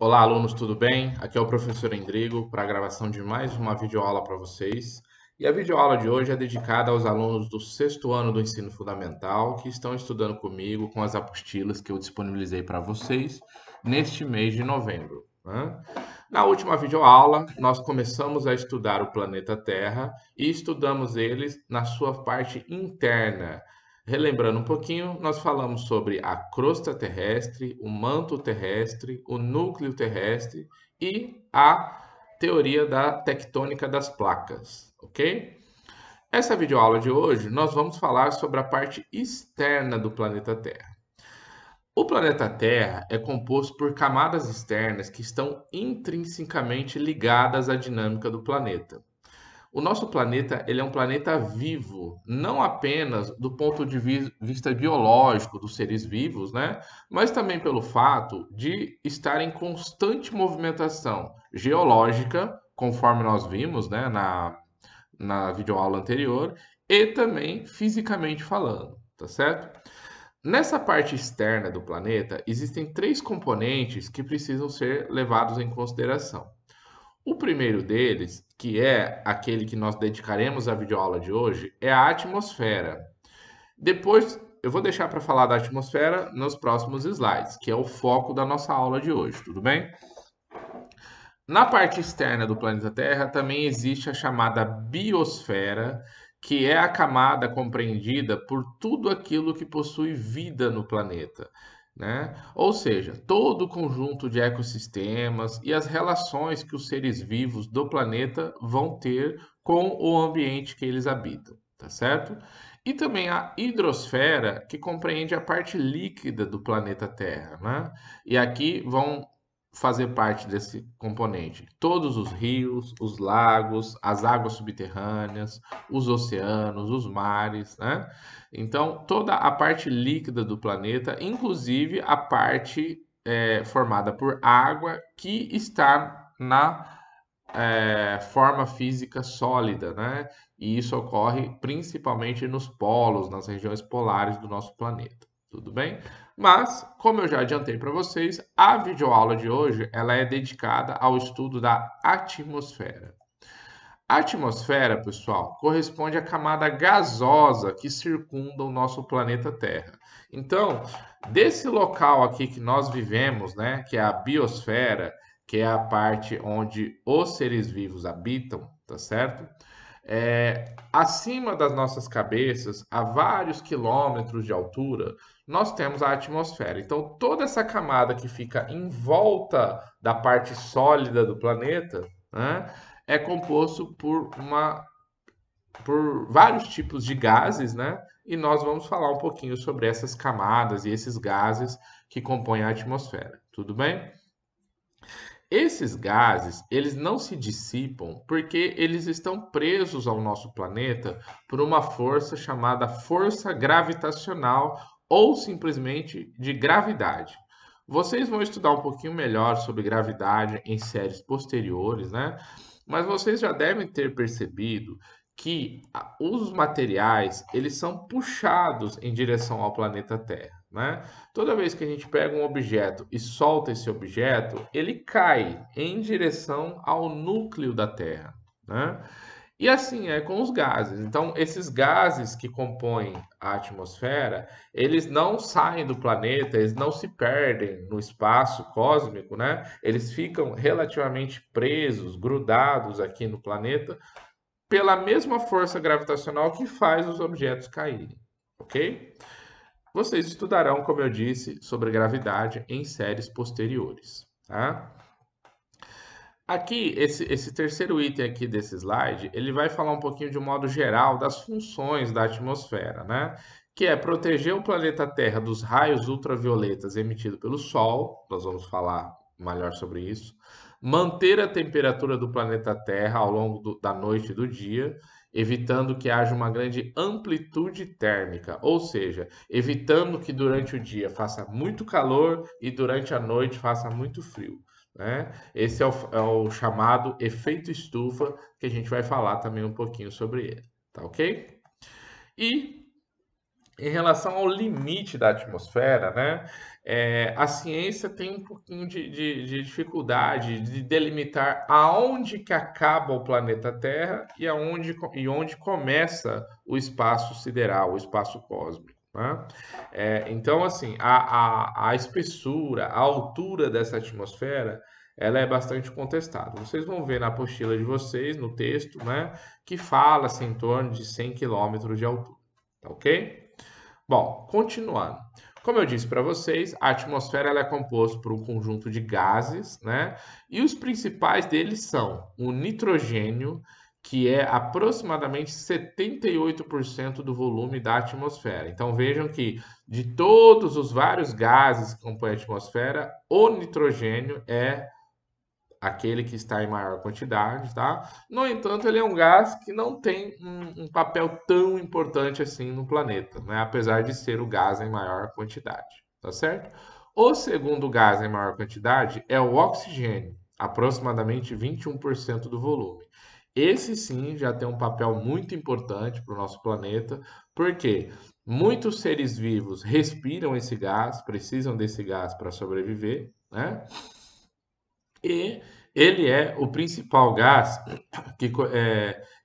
Olá, alunos, tudo bem? Aqui é o professor Endrigo para a gravação de mais uma videoaula para vocês. E a videoaula de hoje é dedicada aos alunos do sexto ano do ensino fundamental que estão estudando comigo com as apostilas que eu disponibilizei para vocês neste mês de novembro, né? Na última videoaula, nós começamos a estudar o planeta Terra e estudamos eles na sua parte interna. Relembrando um pouquinho, nós falamos sobre a crosta terrestre, o manto terrestre, o núcleo terrestre e a teoria da tectônica das placas, ok? Essa videoaula de hoje nós vamos falar sobre a parte externa do planeta Terra. O planeta Terra é composto por camadas externas que estão intrinsecamente ligadas à dinâmica do planeta. O nosso planeta, ele é um planeta vivo, não apenas do ponto de vista biológico dos seres vivos, né? Mas também pelo fato de estar em constante movimentação geológica, conforme nós vimos, né, na videoaula anterior, e também fisicamente falando, tá certo? Nessa parte externa do planeta, existem três componentes que precisam ser levados em consideração. O primeiro deles, que é aquele que nós dedicaremos à videoaula de hoje, é a atmosfera. Depois, eu vou deixar para falar da atmosfera nos próximos slides, que é o foco da nossa aula de hoje, tudo bem? Na parte externa do planeta Terra também existe a chamada biosfera, que é a camada compreendida por tudo aquilo que possui vida no planeta, né? Ou seja, todo o conjunto de ecossistemas e as relações que os seres vivos do planeta vão ter com o ambiente que eles habitam, tá certo? E também a hidrosfera, que compreende a parte líquida do planeta Terra, né? E aqui vão fazer parte desse componente todos os rios, os lagos, as águas subterrâneas, os oceanos, os mares, né? Então, toda a parte líquida do planeta, inclusive a parte formada por água que está na forma física sólida, né? E isso ocorre principalmente nos polos, nas regiões polares do nosso planeta. Tudo bem? Mas, como eu já adiantei para vocês, a videoaula de hoje ela é dedicada ao estudo da atmosfera. A atmosfera, pessoal, corresponde à camada gasosa que circunda o nosso planeta Terra. Então, desse local aqui que nós vivemos, né, que é a biosfera, que é a parte onde os seres vivos habitam, tá certo? Acima das nossas cabeças, a vários quilômetros de altura, nós temos a atmosfera. Então, toda essa camada que fica em volta da parte sólida do planeta, né, é composto por vários tipos de gases, né? E nós vamos falar um pouquinho sobre essas camadas e esses gases que compõem a atmosfera. Tudo bem? Esses gases, eles não se dissipam porque eles estão presos ao nosso planeta por uma força chamada força gravitacional ou simplesmente de gravidade. Vocês vão estudar um pouquinho melhor sobre gravidade em séries posteriores, né? Mas vocês já devem ter percebido que os materiais, eles são puxados em direção ao planeta Terra, né? Toda vez que a gente pega um objeto e solta esse objeto, ele cai em direção ao núcleo da Terra, né? E assim é com os gases. Então, esses gases que compõem a atmosfera, eles não saem do planeta, eles não se perdem no espaço cósmico, né? Eles ficam relativamente presos, grudados aqui no planeta, pela mesma força gravitacional que faz os objetos caírem, ok? Vocês estudarão, como eu disse, sobre gravidade em séries posteriores, tá? Aqui, esse terceiro item aqui desse slide, ele vai falar um pouquinho de um modo geral das funções da atmosfera, né? Que é proteger o planeta Terra dos raios ultravioletas emitidos pelo Sol, nós vamos falar melhor sobre isso, manter a temperatura do planeta Terra ao longo da noite e do dia, evitando que haja uma grande amplitude térmica, ou seja, evitando que durante o dia faça muito calor e durante a noite faça muito frio, né? Esse é o chamado efeito estufa, que a gente vai falar também um pouquinho sobre ele, tá ok? E em relação ao limite da atmosfera, né? a ciência tem um pouquinho de dificuldade de delimitar aonde que acaba o planeta Terra e onde começa o espaço sideral, o espaço cósmico, né? Então, assim, a espessura, a altura dessa atmosfera, ela é bastante contestada. Vocês vão ver na apostila de vocês, no texto, né, que fala-se em torno de 100 quilômetros de altura, tá ok? Bom, continuando. Como eu disse para vocês, a atmosfera ela é composta por um conjunto de gases, né? E os principais deles são o nitrogênio, que é aproximadamente 78% do volume da atmosfera. Então vejam que de todos os vários gases que compõem a atmosfera, o nitrogênio é aquele que está em maior quantidade, tá? No entanto, ele é um gás que não tem um papel tão importante assim no planeta, né? Apesar de ser o gás em maior quantidade, tá certo? O segundo gás em maior quantidade é o oxigênio, aproximadamente 21% do volume. Esse sim já tem um papel muito importante para o nosso planeta, porque muitos seres vivos respiram esse gás, precisam desse gás para sobreviver, né? E ele é o principal gás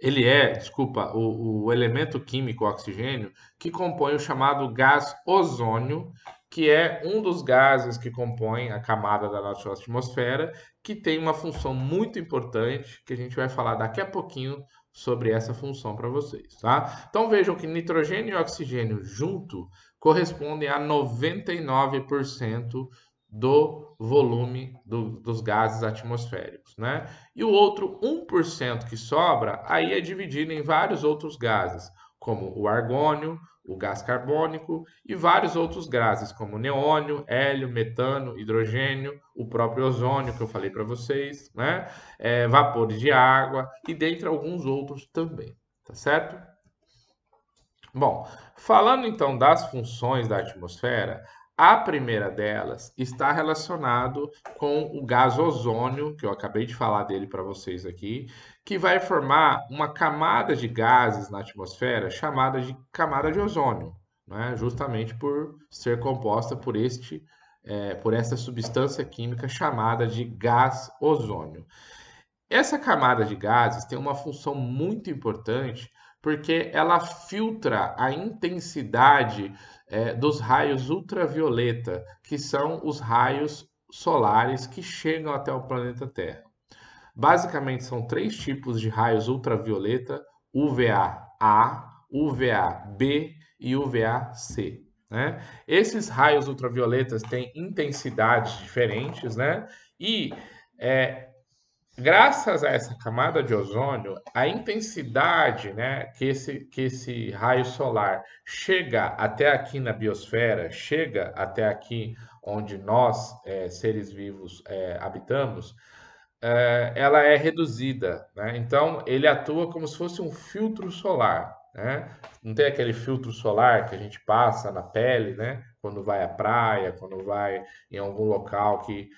ele é, desculpa, o elemento químico oxigênio que compõe o chamado gás ozônio, que é um dos gases que compõem a camada da nossa atmosfera, que tem uma função muito importante, que a gente vai falar daqui a pouquinho sobre essa função para vocês, tá? Então vejam que nitrogênio e oxigênio junto correspondem a 99% do volume dos gases atmosféricos, né? E o outro 1% que sobra, aí é dividido em vários outros gases, como o argônio, o gás carbônico e vários outros gases, como neônio, hélio, metano, hidrogênio, o próprio ozônio que eu falei para vocês, né? Vapores de água e dentre alguns outros também, tá certo? Bom, falando então das funções da atmosfera, a primeira delas está relacionado com o gás ozônio, que eu acabei de falar dele para vocês aqui, que vai formar uma camada de gases na atmosfera chamada de camada de ozônio, né? Justamente por ser composta por essa substância química chamada de gás ozônio. Essa camada de gases tem uma função muito importante porque ela filtra a intensidade dos raios ultravioleta, que são os raios solares que chegam até o planeta Terra. Basicamente, são três tipos de raios ultravioleta: UVA-A, UVA-B e UVA-C. Né? Esses raios ultravioletas têm intensidades diferentes, né? E é, graças a essa camada de ozônio, a intensidade, né, que esse raio solar chega até aqui na biosfera, chega até aqui onde nós, seres vivos, habitamos, ela é reduzida, né? Então, ele atua como se fosse um filtro solar, né? Não tem aquele filtro solar que a gente passa na pele, né? Quando vai à praia, quando vai em algum local que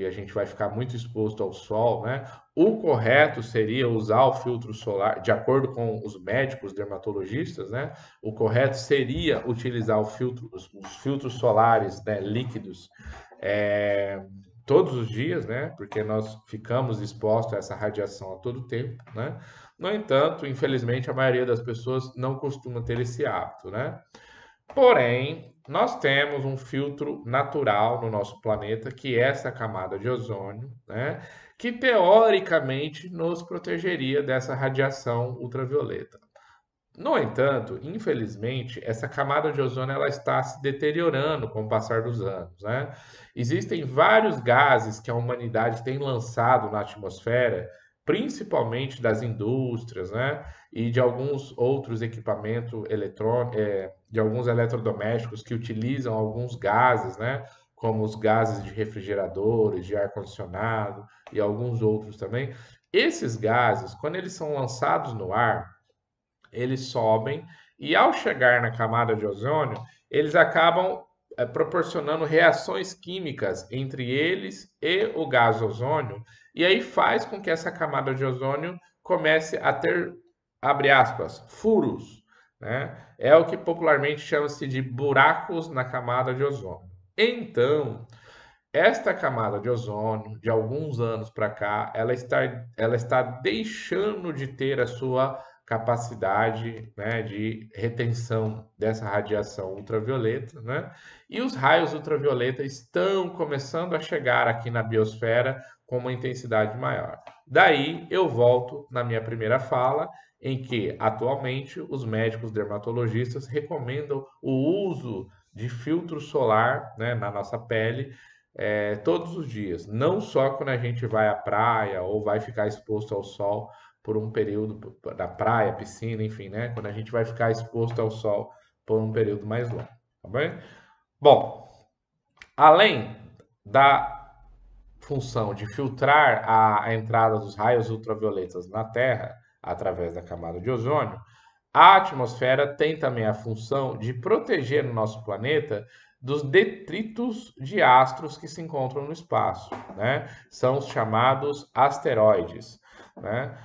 a gente vai ficar muito exposto ao sol, né? O correto seria usar o filtro solar, de acordo com os médicos dermatologistas, né? O correto seria utilizar os filtros solares, né, líquidos, é, todos os dias, né? Porque nós ficamos expostos a essa radiação a todo tempo, né? No entanto, infelizmente, a maioria das pessoas não costuma ter esse hábito, né? Porém, nós temos um filtro natural no nosso planeta, que é essa camada de ozônio, né? Que teoricamente nos protegeria dessa radiação ultravioleta. No entanto, infelizmente, essa camada de ozônio ela está se deteriorando com o passar dos anos, né? Existem vários gases que a humanidade tem lançado na atmosfera, principalmente das indústrias, né? E de alguns outros equipamentos eletrônicos, de alguns eletrodomésticos que utilizam alguns gases, né? Como os gases de refrigeradores, de ar-condicionado e alguns outros também. Esses gases, quando eles são lançados no ar, eles sobem e ao chegar na camada de ozônio, eles acabam proporcionando reações químicas entre eles e o gás ozônio, e aí faz com que essa camada de ozônio comece a ter, abre aspas, furos, né? É o que popularmente chama-se de buracos na camada de ozônio. Então, esta camada de ozônio, de alguns anos para cá, ela está deixando de ter a sua capacidade, né, de retenção dessa radiação ultravioleta, né? E os raios ultravioleta estão começando a chegar aqui na biosfera com uma intensidade maior. Daí eu volto na minha primeira fala, em que atualmente os médicos dermatologistas recomendam o uso de filtro solar, né, na nossa pele todos os dias, não só quando a gente vai à praia ou vai ficar exposto ao sol por um período da praia, piscina, enfim, né? Quando a gente vai ficar exposto ao sol por um período mais longo, tá bem? Bom, além da função de filtrar a entrada dos raios ultravioletas na Terra através da camada de ozônio, a atmosfera tem também a função de proteger o nosso planeta dos detritos de astros que se encontram no espaço, né? São os chamados asteroides, né?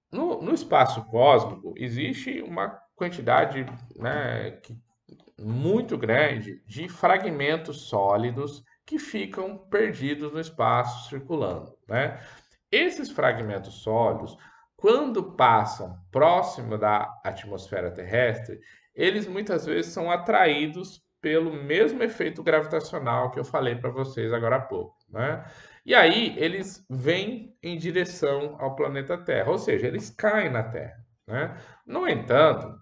No espaço cósmico existe uma quantidade, né, muito grande de fragmentos sólidos que ficam perdidos no espaço circulando, né? Esses fragmentos sólidos, quando passam próximo da atmosfera terrestre, eles muitas vezes são atraídos pelo mesmo efeito gravitacional que eu falei para vocês agora há pouco, né? E aí eles vêm em direção ao planeta Terra, ou seja, eles caem na Terra, né? No entanto,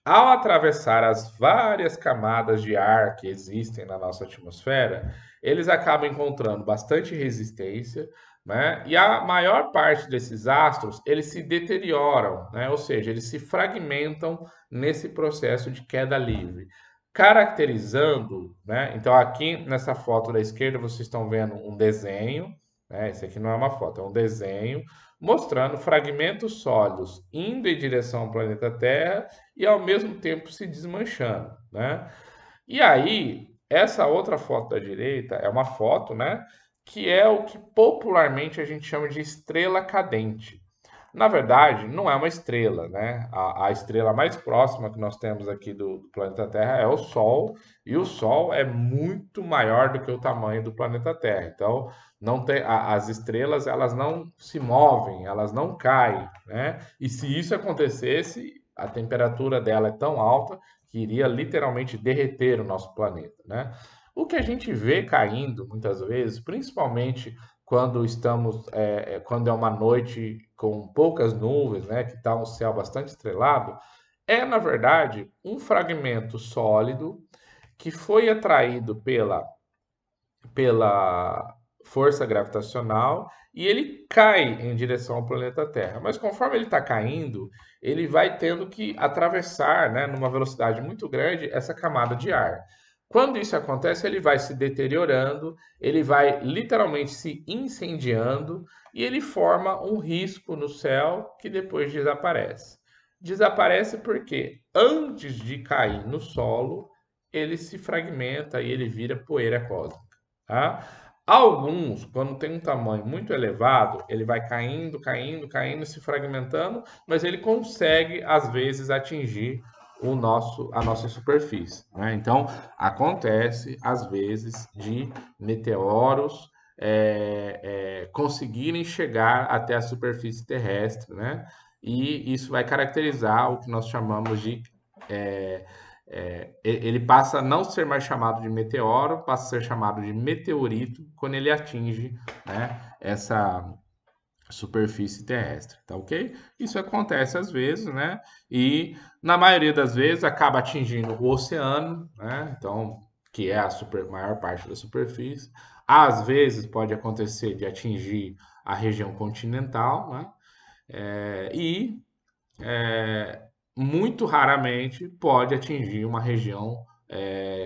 ao atravessar as várias camadas de ar que existem na nossa atmosfera, eles acabam encontrando bastante resistência, né? E a maior parte desses astros, eles se deterioram, né? Ou seja, eles se fragmentam nesse processo de queda livre, caracterizando, né? Então aqui nessa foto da esquerda vocês estão vendo um desenho, né? Esse aqui não é uma foto, é um desenho mostrando fragmentos sólidos indo em direção ao planeta Terra e ao mesmo tempo se desmanchando, né? E aí, essa outra foto da direita é uma foto, né, que é o que popularmente a gente chama de estrela cadente. Na verdade, não é uma estrela, né? A estrela mais próxima que nós temos aqui do planeta Terra é o Sol, e o Sol é muito maior do que o tamanho do planeta Terra. Então, não tem, as estrelas elas não se movem, elas não caem, né? E se isso acontecesse, a temperatura dela é tão alta que iria literalmente derreter o nosso planeta, né? O que a gente vê caindo muitas vezes, principalmente quando é uma noite com poucas nuvens, né, que está um céu bastante estrelado, é na verdade um fragmento sólido que foi atraído pela força gravitacional e ele cai em direção ao planeta Terra. Mas conforme ele está caindo, ele vai tendo que atravessar, né, numa velocidade muito grande, essa camada de ar. Quando isso acontece, ele vai se deteriorando, ele vai literalmente se incendiando e ele forma um risco no céu que depois desaparece. Desaparece porque antes de cair no solo, ele se fragmenta e ele vira poeira cósmica. Tá? Alguns, quando tem um tamanho muito elevado, ele vai caindo, caindo, caindo, se fragmentando, mas ele consegue, às vezes, atingir a nossa superfície, né? Então, acontece, às vezes, de meteoros conseguirem chegar até a superfície terrestre, né? E isso vai caracterizar o que nós chamamos de é, ele passa a não ser mais chamado de meteoro, passa a ser chamado de meteorito quando ele atinge, né, essa superfície terrestre, tá ok? Isso acontece às vezes, né? E na maioria das vezes acaba atingindo o oceano, né? Então, que é a maior parte da superfície. Às vezes pode acontecer de atingir a região continental, né? E muito raramente pode atingir uma região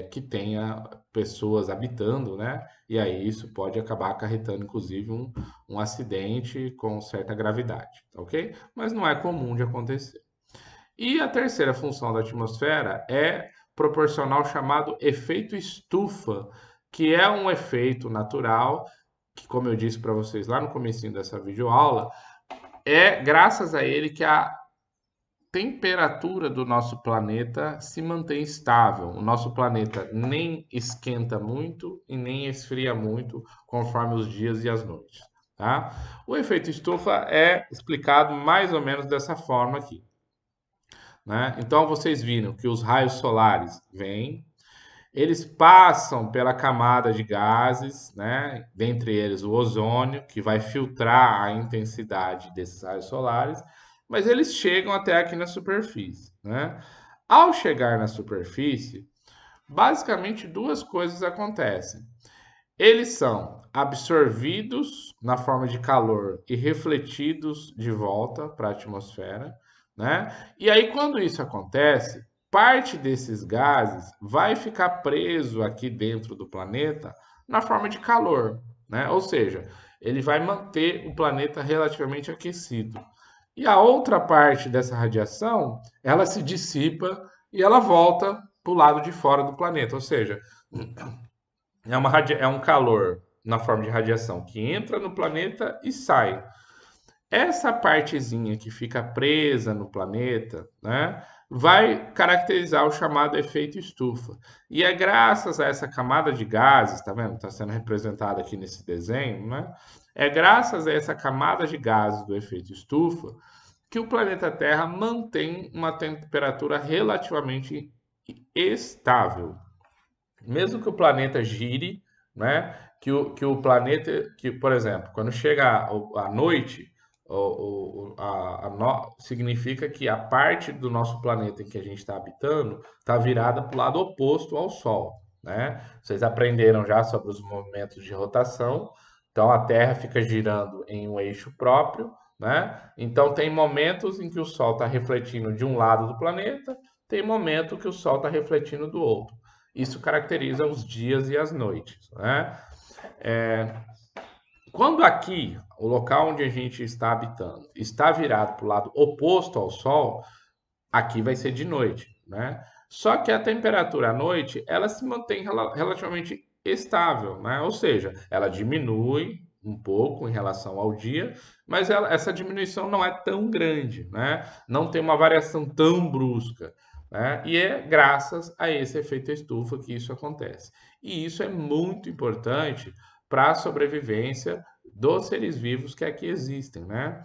que tenha pessoas habitando, né? E aí isso pode acabar acarretando, inclusive, um acidente com certa gravidade, tá ok? Mas não é comum de acontecer. E a terceira função da atmosfera é proporcionar o chamado efeito estufa, que é um efeito natural, que, como eu disse para vocês lá no comecinho dessa videoaula, é graças a ele que temperatura do nosso planeta se mantém estável. O nosso planeta nem esquenta muito e nem esfria muito conforme os dias e as noites, tá? O efeito estufa é explicado mais ou menos dessa forma aqui, né? Então vocês viram que os raios solares vêm, eles passam pela camada de gases, né? Dentre eles o ozônio, que vai filtrar a intensidade desses raios solares, mas eles chegam até aqui na superfície, né? Ao chegar na superfície, basicamente duas coisas acontecem. Eles são absorvidos na forma de calor e refletidos de volta para a atmosfera, né? E aí, quando isso acontece, parte desses gases vai ficar preso aqui dentro do planeta na forma de calor, né? Ou seja, ele vai manter o planeta relativamente aquecido. E a outra parte dessa radiação, ela se dissipa e ela volta para o lado de fora do planeta, ou seja, é um calor na forma de radiação que entra no planeta e sai. Essa partezinha que fica presa no planeta, né, vai caracterizar o chamado efeito estufa. E é graças a essa camada de gases, tá vendo? Está sendo representado aqui nesse desenho, né? É graças a essa camada de gases do efeito estufa que o planeta Terra mantém uma temperatura relativamente estável. Mesmo que o planeta gire, né? Que o planeta, que, por exemplo, quando chega a noite, significa que a parte do nosso planeta em que a gente está habitando está virada para o lado oposto ao Sol, né? Vocês aprenderam já sobre os movimentos de rotação, então a Terra fica girando em um eixo próprio, né? Então tem momentos em que o Sol está refletindo de um lado do planeta, tem momento que o Sol está refletindo do outro. Isso caracteriza os dias e as noites, né? Quando aqui, o local onde a gente está habitando, está virado para o lado oposto ao Sol, aqui vai ser de noite, né? Só que a temperatura à noite, ela se mantém relativamente estável, né? Ou seja, ela diminui um pouco em relação ao dia, mas essa diminuição não é tão grande, né? Não tem uma variação tão brusca, né? E é graças a esse efeito estufa que isso acontece. E isso é muito importante para a sobrevivência dos seres vivos que aqui existem, né?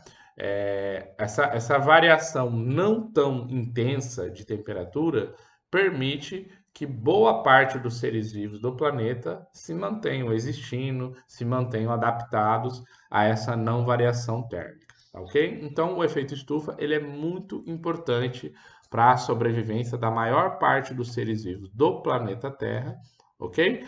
Essa variação não tão intensa de temperatura permite que boa parte dos seres vivos do planeta se mantenham existindo, se mantenham adaptados a essa não variação térmica, tá ok? Então, o efeito estufa ele é muito importante para a sobrevivência da maior parte dos seres vivos do planeta Terra, ok?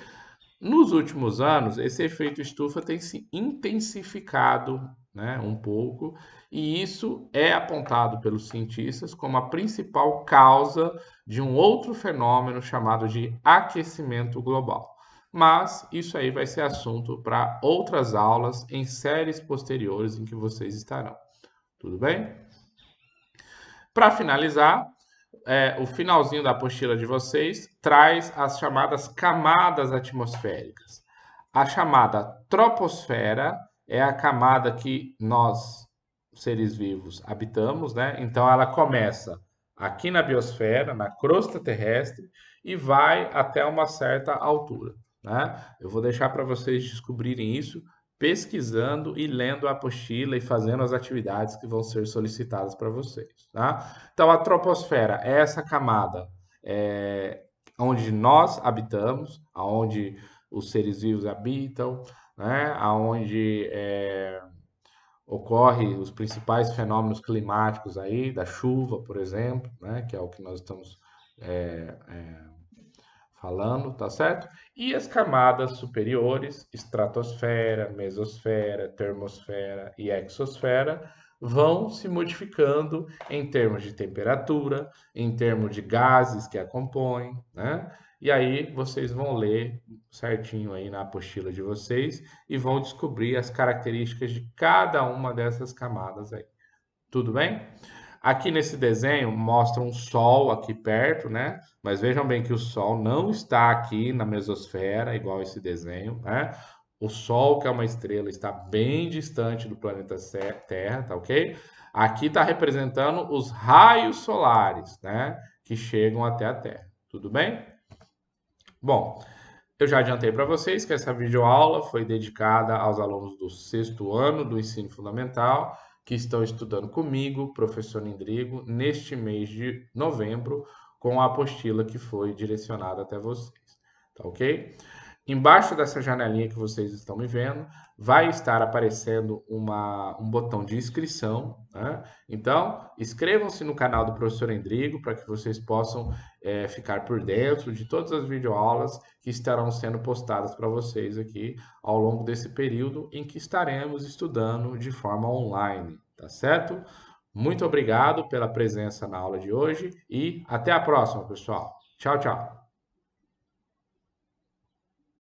Nos últimos anos, esse efeito estufa tem se intensificado, né, um pouco, e isso é apontado pelos cientistas como a principal causa de um outro fenômeno chamado de aquecimento global. Mas isso aí vai ser assunto para outras aulas em séries posteriores em que vocês estarão. Tudo bem? Para finalizar, o finalzinho da apostila de vocês traz as chamadas camadas atmosféricas. A chamada troposfera é a camada que nós, seres vivos, habitamos, né? Então ela começa aqui na biosfera, na crosta terrestre, e vai até uma certa altura, né? Eu vou deixar para vocês descobrirem isso pesquisando e lendo a apostila e fazendo as atividades que vão ser solicitadas para vocês, tá? Então, a troposfera é essa camada é, onde nós habitamos, aonde os seres vivos habitam, né? Aonde ocorre os principais fenômenos climáticos aí, da chuva, por exemplo, né? Que é o que nós estamos é, é, falando, tá certo? E as camadas superiores, estratosfera, mesosfera, termosfera e exosfera, vão se modificando em termos de temperatura, em termos de gases que a compõem, né? E aí vocês vão ler certinho aí na apostila de vocês e vão descobrir as características de cada uma dessas camadas aí. Tudo bem? Aqui nesse desenho mostra um Sol aqui perto, né? Mas vejam bem que o Sol não está aqui na mesosfera, igual esse desenho, né? O Sol, que é uma estrela, está bem distante do planeta Terra, tá ok? Aqui está representando os raios solares, né? Que chegam até a Terra. Tudo bem? Bom, eu já adiantei para vocês que essa videoaula foi dedicada aos alunos do sexto ano do ensino fundamental que estão estudando comigo, professor Indrigo, neste mês de novembro, com a apostila que foi direcionada até vocês. Tá ok? Embaixo dessa janelinha que vocês estão me vendo, vai estar aparecendo um botão de inscrição, né? Então, inscrevam-se no canal do professor Endrigo para que vocês possam ficar por dentro de todas as videoaulas que estarão sendo postadas para vocês aqui ao longo desse período em que estaremos estudando de forma online, tá certo? Muito obrigado pela presença na aula de hoje e até a próxima, pessoal. Tchau, tchau.